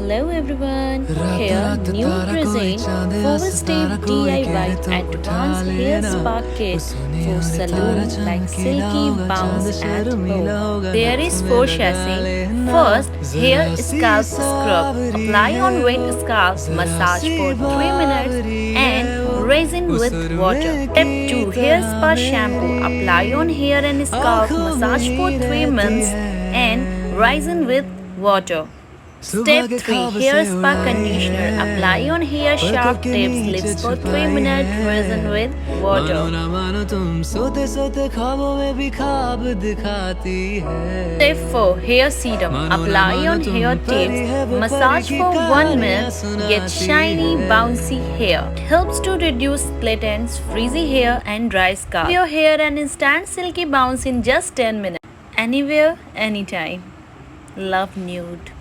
Hello everyone, here new present 4-step DIY advanced hair spa kit for salon like silky bounce and bow. There is 4 sachets. First, hair scalp scrub. Apply on wet scalp, massage for 3 minutes and resin with water. Step 2, hair spa shampoo. Apply on hair and scalp, massage for 3 minutes and resin with water. Step 3, hair spa conditioner. Apply on hair shaft tips, lips for 3 minutes, resin with water. Step 4, hair serum. Apply on hair tips, massage for 1 minute, get shiny, bouncy hair. It helps to reduce split ends, frizzy hair and dry scalp. Your hair and instant silky bounce in just 10 minutes. Anywhere, anytime. Love Nude.